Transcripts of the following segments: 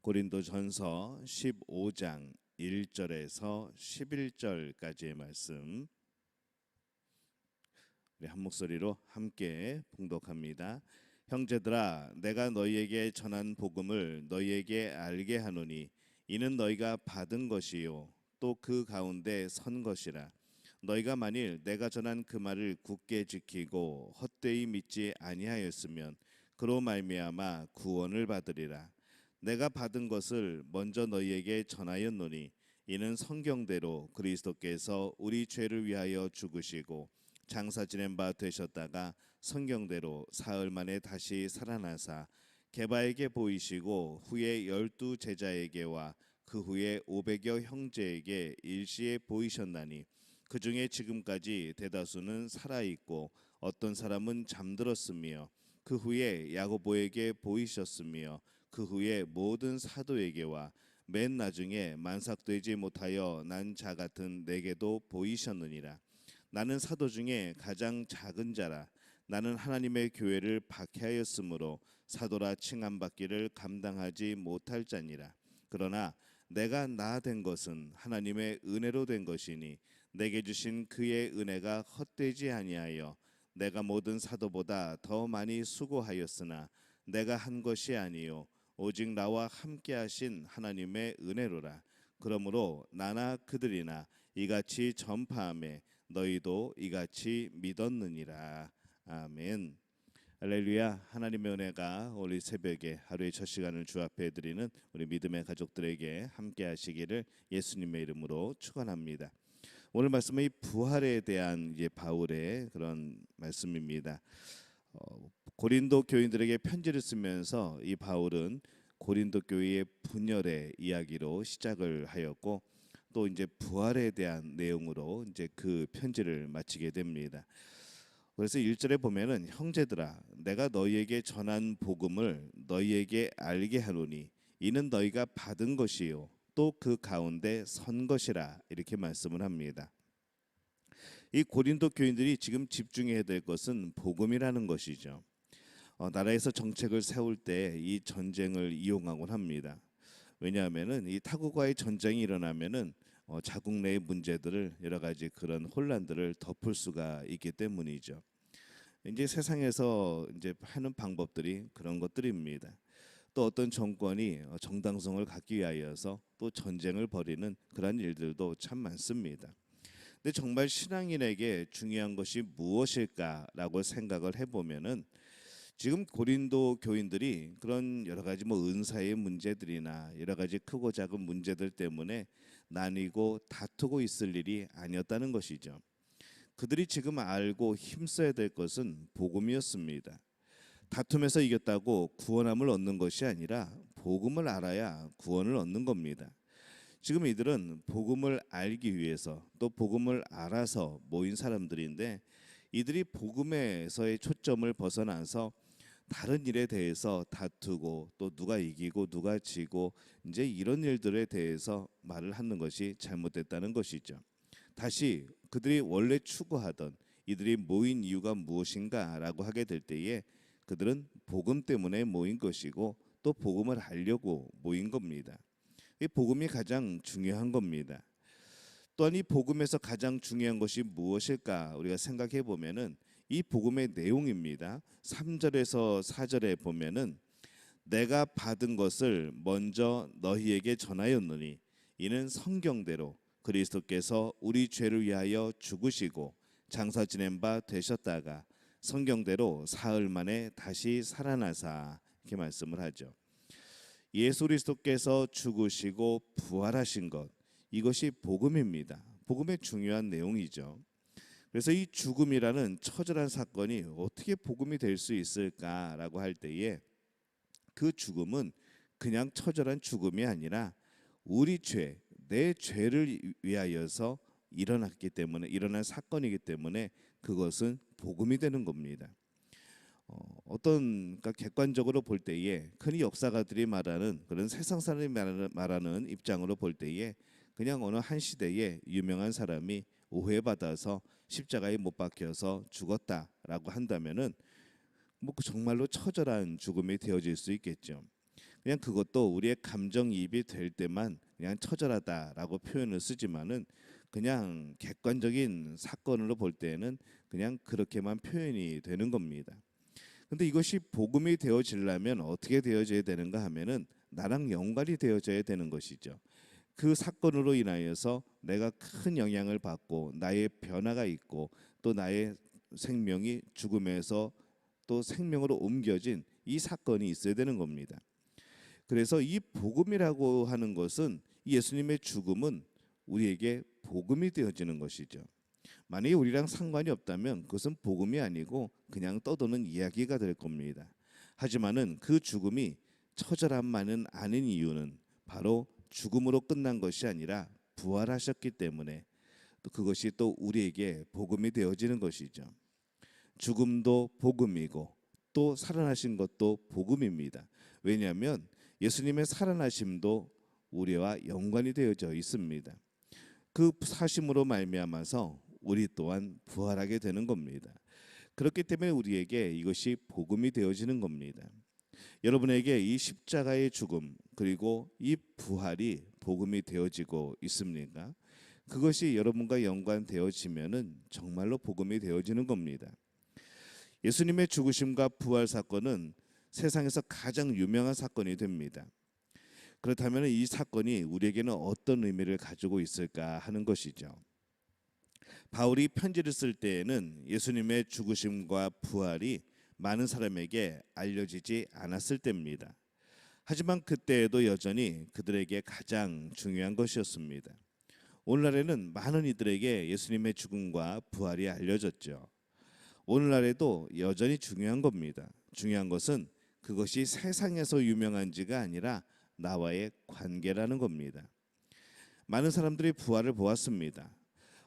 고린도전서 15장 1절에서 11절까지의 말씀 우리 한 목소리로 함께 봉독합니다. 형제들아, 내가 너희에게 전한 복음을 너희에게 알게 하노니 이는 너희가 받은 것이요 또 그 가운데 선 것이라. 너희가 만일 내가 전한 그 말을 굳게 지키고 헛되이 믿지 아니하였으면 그로 말미암아 구원을 받으리라. 내가 받은 것을 먼저 너희에게 전하였노니 이는 성경대로 그리스도께서 우리 죄를 위하여 죽으시고 장사 지낸 바 되셨다가 성경대로 사흘 만에 다시 살아나사 게바에게 보이시고 후에 12 제자에게와 그 후에 500여 형제에게 일시에 보이셨나니 그 중에 지금까지 대다수는 살아있고 어떤 사람은 잠들었으며 그 후에 야고보에게 보이셨으며 그 후에 모든 사도에게와 맨 나중에 만삭되지 못하여 난 자 같은 내게도 보이셨느니라. 나는 사도 중에 가장 작은 자라. 나는 하나님의 교회를 박해하였으므로 사도라 칭함받기를 감당하지 못할 자니라. 그러나 내가 나 된 것은 하나님의 은혜로 된 것이니 내게 주신 그의 은혜가 헛되지 아니하여 내가 모든 사도보다 더 많이 수고하였으나 내가 한 것이 아니요 오직 나와 함께 하신 하나님의 은혜로라. 그러므로 나나 그들이나 이같이 전파하매 너희도 이같이 믿었느니라. 아멘. 할렐루야. 하나님의 은혜가 오늘 새벽에 하루의 첫 시간을 주 앞에 드리는 우리 믿음의 가족들에게 함께 하시기를 예수님의 이름으로 축원합니다. 오늘 말씀은 이 부활에 대한 바울의 그런 말씀입니다. 고린도 교인들에게 편지를 쓰면서 이 바울은 고린도 교회의 분열의 이야기로 시작을 하였고 또 이제 부활에 대한 내용으로 이제 그 편지를 마치게 됩니다. 그래서 1절에 보면은 형제들아, 내가 너희에게 전한 복음을 너희에게 알게 하노니 이는 너희가 받은 것이요 또 그 가운데 선 것이라, 이렇게 말씀을 합니다. 이 고린도 교인들이 지금 집중해야 될 것은 복음이라는 것이죠. 나라에서 정책을 세울 때 이 전쟁을 이용하곤 합니다. 왜냐하면은 이 타국과의 전쟁이 일어나면은 자국 내의 문제들을 여러 가지 그런 혼란들을 덮을 수가 있기 때문이죠. 이제 세상에서 이제 하는 방법들이 그런 것들입니다. 또 어떤 정권이 정당성을 갖기 위하여서 또 전쟁을 벌이는 그런 일들도 참 많습니다. 근데 정말 신앙인에게 중요한 것이 무엇일까라고 생각을 해보면은 지금 고린도 교인들이 그런 여러 가지 은사의 문제들이나 여러 가지 크고 작은 문제들 때문에 나뉘고 다투고 있을 일이 아니었다는 것이죠. 그들이 지금 알고 힘써야 될 것은 복음이었습니다. 다툼에서 이겼다고 구원함을 얻는 것이 아니라 복음을 알아야 구원을 얻는 겁니다. 지금 이들은 복음을 알기 위해서 또 복음을 알아서 모인 사람들인데 이들이 복음에서의 초점을 벗어나서 다른 일에 대해서 다투고 또 누가 이기고 누가 지고 이제 이런 일들에 대해서 말을 하는 것이 잘못됐다는 것이죠. 다시 그들이 원래 추구하던 이들이 모인 이유가 무엇인가라고 하게 될 때에 그들은 복음 때문에 모인 것이고 또 복음을 알려고 모인 겁니다. 이 복음이 가장 중요한 겁니다. 또한 이 복음에서 가장 중요한 것이 무엇일까 우리가 생각해 보면은 이 복음의 내용입니다. 3절에서 4절에 보면은 내가 받은 것을 먼저 너희에게 전하였노니 이는 성경대로 그리스도께서 우리 죄를 위하여 죽으시고 장사 지낸 바 되셨다가 성경대로 사흘 만에 다시 살아나사, 이렇게 말씀을 하죠. 예수 그리스도께서 죽으시고 부활하신 것, 이것이 복음입니다. 복음의 중요한 내용이죠. 그래서 이 죽음이라는 처절한 사건이 어떻게 복음이 될 수 있을까라고 할 때에 그 죽음은 그냥 처절한 죽음이 아니라 우리 죄, 내 죄를 위하여서 일어난 사건이기 때문에 그것은 복음이 되는 겁니다. 그러니까 객관적으로 볼 때에 흔히 역사가들이 말하는 그런 세상 사람이 말하는 입장으로 볼 때에 그냥 어느 한 시대에 유명한 사람이 오해받아서 십자가에 못 박혀서 죽었다라고 한다면은 정말로 처절한 죽음이 되어질 수 있겠죠. 그냥 그것도 우리의 감정이입이 될 때만 그냥 처절하다라고 표현을 쓰지만은 그냥 객관적인 사건으로 볼 때에는 그냥 그렇게만 표현이 되는 겁니다. 근데 이것이 복음이 되어지려면 어떻게 되어져야 되는가 하면은 나랑 연관이 되어져야 되는 것이죠. 그 사건으로 인하여서 내가 큰 영향을 받고 나의 변화가 있고 또 나의 생명이 죽음에서 또 생명으로 옮겨진 이 사건이 있어야 되는 겁니다. 그래서 이 복음이라고 하는 것은 예수님의 죽음은 우리에게 복음이 되어지는 것이죠. 만약에 우리랑 상관이 없다면 그것은 복음이 아니고 그냥 떠도는 이야기가 될 겁니다. 하지만은 그 죽음이 처절함만은 아닌 이유는 바로 죽음으로 끝난 것이 아니라 부활하셨기 때문에 또 그것이 또 우리에게 복음이 되어지는 것이죠. 죽음도 복음이고 또 살아나신 것도 복음입니다. 왜냐하면 예수님의 살아나심도 우리와 연관이 되어져 있습니다. 그 사심으로 말미암아서 우리 또한 부활하게 되는 겁니다. 그렇기 때문에 우리에게 이것이 복음이 되어지는 겁니다. 여러분에게 이 십자가의 죽음 그리고 이 부활이 복음이 되어지고 있습니까? 그것이 여러분과 연관되어지면은 정말로 복음이 되어지는 겁니다. 예수님의 죽으심과 부활 사건은 세상에서 가장 유명한 사건이 됩니다. 그렇다면 이 사건이 우리에게는 어떤 의미를 가지고 있을까 하는 것이죠. 바울이 편지를 쓸 때에는 예수님의 죽으심과 부활이 많은 사람에게 알려지지 않았을 때입니다. 하지만 그때에도 여전히 그들에게 가장 중요한 것이었습니다. 오늘날에는 많은 이들에게 예수님의 죽음과 부활이 알려졌죠. 오늘날에도 여전히 중요한 겁니다. 중요한 것은 그것이 세상에서 유명한지가 아니라 나와의 관계라는 겁니다. 많은 사람들이 부활을 보았습니다.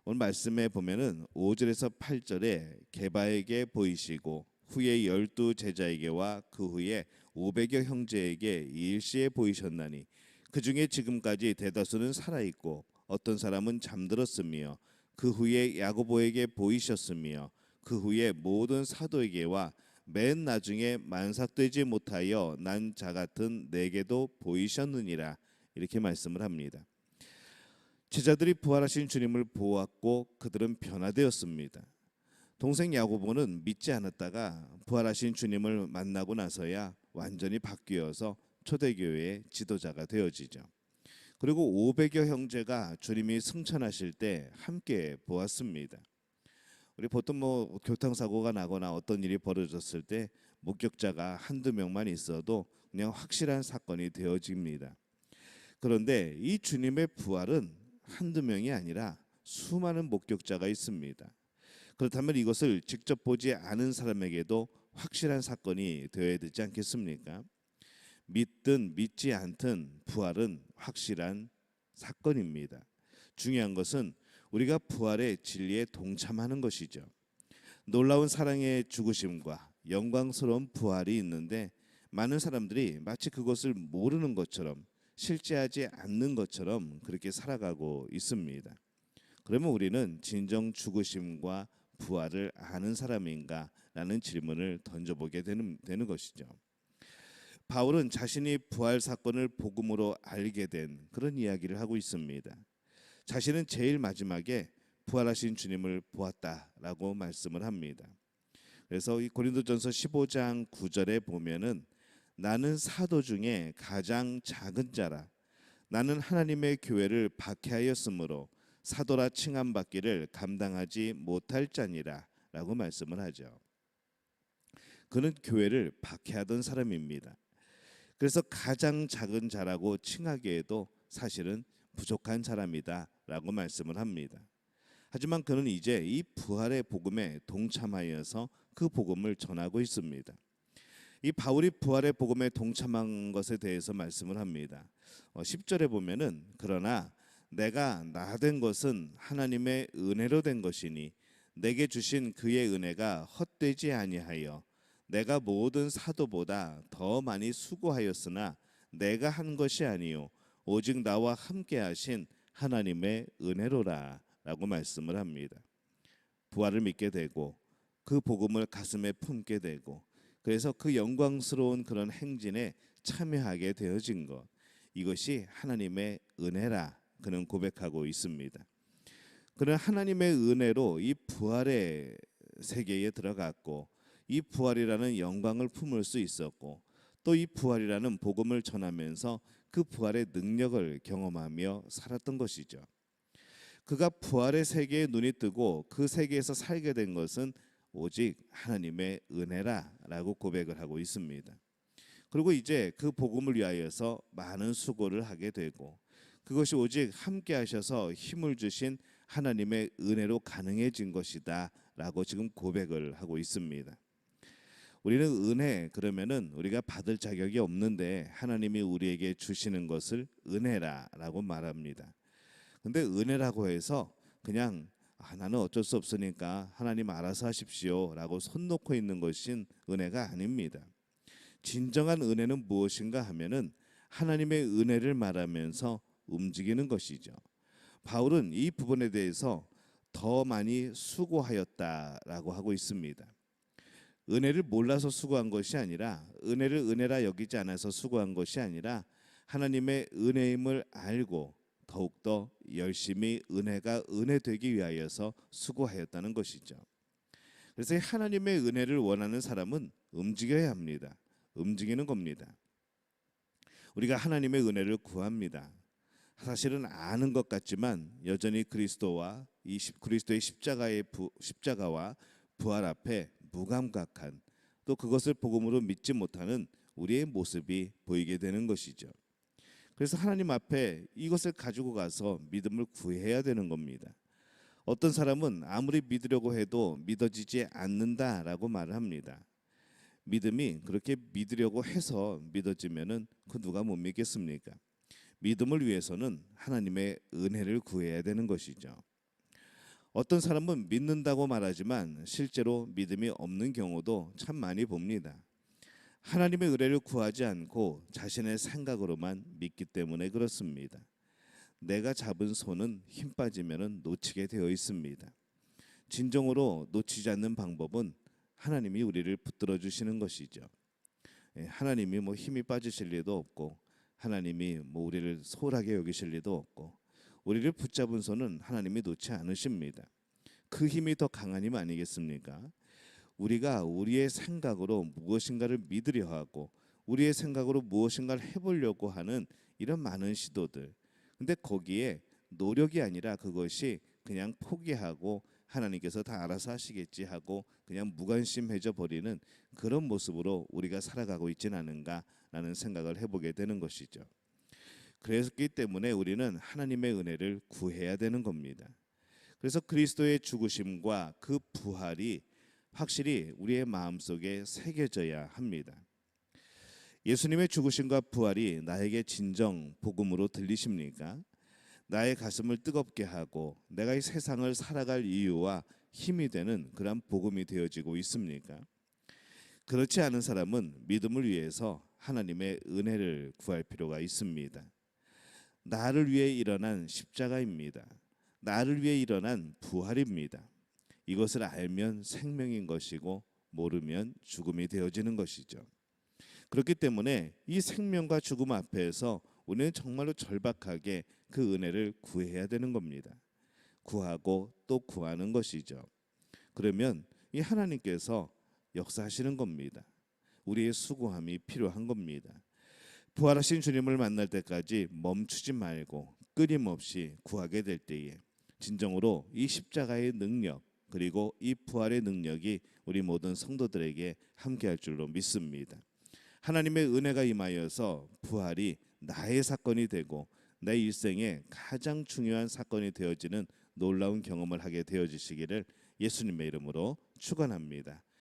오늘 말씀에 보면은 5절에서 8절에 게바에게 보이시고 후에 12 제자에게와 그 후에 500여 형제에게 일시에 보이셨나니 그 중에 지금까지 대다수는 살아 있고 어떤 사람은 잠들었으며 그 후에 야고보에게 보이셨으며 그 후에 모든 사도에게와 맨 나중에 만삭되지 못하여 난 자 같은 내게도 보이셨느니라 이렇게 말씀을 합니다. 제자들이 부활하신 주님을 보았고 그들은 변화되었습니다. 동생 야고보는 믿지 않았다가 부활하신 주님을 만나고 나서야 완전히 바뀌어서 초대교회의 지도자가 되어지죠. 그리고 500여 형제가 주님이 승천하실 때 함께 보았습니다. 우리 보통 뭐 교통사고가 나거나 어떤 일이 벌어졌을 때 목격자가 한두 명만 있어도 그냥 확실한 사건이 되어집니다. 그런데 이 주님의 부활은 한두 명이 아니라 수많은 목격자가 있습니다. 그렇다면 이것을 직접 보지 않은 사람에게도 확실한 사건이 되어야 되지 않겠습니까? 믿든 믿지 않든 부활은 확실한 사건입니다. 중요한 것은 우리가 부활의 진리에 동참하는 것이죠. 놀라운 사랑의 죽으심과 영광스러운 부활이 있는데 많은 사람들이 마치 그것을 모르는 것처럼 실제하지 않는 것처럼 그렇게 살아가고 있습니다. 그러면 우리는 진정 죽으심과 부활을 아는 사람인가? 라는 질문을 던져보게 되는 것이죠. 바울은 자신이 부활 사건을 복음으로 알게 된 그런 이야기를 하고 있습니다. 자신은 제일 마지막에 부활하신 주님을 보았다라고 말씀을 합니다. 그래서 이 고린도전서 15장 9절에 보면은 나는 사도 중에 가장 작은 자라 나는 하나님의 교회를 박해하였으므로 사도라 칭함받기를 감당하지 못할 자니라 라고 말씀을 하죠. 그는 교회를 박해하던 사람입니다. 그래서 가장 작은 자라고 칭하기에도 사실은 부족한 사람이다 라고 말씀을 합니다. 하지만 그는 이제 이 부활의 복음에 동참하여서 그 복음을 전하고 있습니다. 이 바울이 부활의 복음에 동참한 것에 대해서 말씀을 합니다. 10절에 보면은 그러나 내가 나 된 것은 하나님의 은혜로 된 것이니 내게 주신 그의 은혜가 헛되지 아니하여 내가 모든 사도보다 더 많이 수고하였으나 내가 한 것이 아니요 오직 나와 함께 하신 하나님의 은혜로라 라고 말씀을 합니다. 부활을 믿게 되고 그 복음을 가슴에 품게 되고 그래서 그 영광스러운 그런 행진에 참여하게 되어진 것, 이것이 하나님의 은혜라 그는 고백하고 있습니다. 그는 하나님의 은혜로 이 부활의 세계에 들어갔고 이 부활이라는 영광을 품을 수 있었고 또 이 부활이라는 복음을 전하면서 그 부활의 능력을 경험하며 살았던 것이죠. 그가 부활의 세계에 눈이 뜨고 그 세계에서 살게 된 것은 오직 하나님의 은혜라라고 고백을 하고 있습니다. 그리고 이제 그 복음을 위하여서 많은 수고를 하게 되고 그것이 오직 함께 하셔서 힘을 주신 하나님의 은혜로 가능해진 것이다라고 지금 고백을 하고 있습니다. 우리는 은혜 그러면은 우리가 받을 자격이 없는데 하나님이 우리에게 주시는 것을 은혜라라고 말합니다. 근데 은혜라고 해서 그냥 나는 어쩔 수 없으니까 하나님 알아서 하십시오라고 손 놓고 있는 것인 은혜가 아닙니다. 진정한 은혜는 무엇인가 하면은 하나님의 은혜를 말하면서 움직이는 것이죠. 바울은 이 부분에 대해서 더 많이 수고하였다라고 하고 있습니다. 은혜를 몰라서 수고한 것이 아니라 은혜를 은혜라 여기지 않아서 수고한 것이 아니라 하나님의 은혜임을 알고 더욱더 열심히 은혜가 은혜 되기 위하여서 수고하였다는 것이죠. 그래서 하나님의 은혜를 원하는 사람은 움직여야 합니다. 움직이는 겁니다. 우리가 하나님의 은혜를 구합니다. 사실은 아는 것 같지만 여전히 그리스도와 그리스도의 십자가와 부활 앞에 무감각한 또 그것을 복음으로 믿지 못하는 우리의 모습이 보이게 되는 것이죠. 그래서 하나님 앞에 이것을 가지고 가서 믿음을 구해야 되는 겁니다. 어떤 사람은 아무리 믿으려고 해도 믿어지지 않는다라고 말을 합니다. 믿음이 그렇게 믿으려고 해서 믿어지면은 그 누가 못 믿겠습니까? 믿음을 위해서는 하나님의 은혜를 구해야 되는 것이죠. 어떤 사람은 믿는다고 말하지만 실제로 믿음이 없는 경우도 참 많이 봅니다. 하나님의 은혜를 구하지 않고 자신의 생각으로만 믿기 때문에 그렇습니다. 내가 잡은 손은 힘 빠지면 놓치게 되어 있습니다. 진정으로 놓치지 않는 방법은 하나님이 우리를 붙들어 주시는 것이죠. 하나님이 힘이 빠지실 리도 없고 하나님이 우리를 소홀하게 여기실 리도 없고 우리를 붙잡은 손은 하나님이 놓지 않으십니다. 그 힘이 더 강한 힘 아니겠습니까? 우리가 우리의 생각으로 무엇인가를 믿으려 하고 우리의 생각으로 무엇인가를 해보려고 하는 이런 많은 시도들, 근데 거기에 노력이 아니라 그것이 그냥 포기하고 하나님께서 다 알아서 하시겠지 하고 그냥 무관심해져 버리는 그런 모습으로 우리가 살아가고 있지는 않은가라는 생각을 해보게 되는 것이죠. 그랬기 때문에 우리는 하나님의 은혜를 구해야 되는 겁니다. 그래서 그리스도의 죽으심과 그 부활이 확실히 우리의 마음속에 새겨져야 합니다. 예수님의 죽으심과 부활이 나에게 진정 복음으로 들리십니까? 나의 가슴을 뜨겁게 하고 내가 이 세상을 살아갈 이유와 힘이 되는 그런 복음이 되어지고 있습니까? 그렇지 않은 사람은 믿음을 위해서 하나님의 은혜를 구할 필요가 있습니다. 나를 위해 일어난 십자가입니다. 나를 위해 일어난 부활입니다. 이것을 알면 생명인 것이고 모르면 죽음이 되어지는 것이죠. 그렇기 때문에 이 생명과 죽음 앞에서 우리는 정말로 절박하게 그 은혜를 구해야 되는 겁니다. 구하고 또 구하는 것이죠. 그러면 이 하나님께서 역사하시는 겁니다. 우리의 수고함이 필요한 겁니다. 부활하신 주님을 만날 때까지 멈추지 말고 끊임없이 구하게 될 때에 진정으로 이 십자가의 능력 그리고 이 부활의 능력이 우리 모든 성도들에게 함께할 줄로 믿습니다. 하나님의 은혜가 임하여서 부활이 나의 사건이 되고 내 일생의 가장 중요한 사건이 되어지는 놀라운 경험을 하게 되어지시기를 예수님의 이름으로 축원합니다.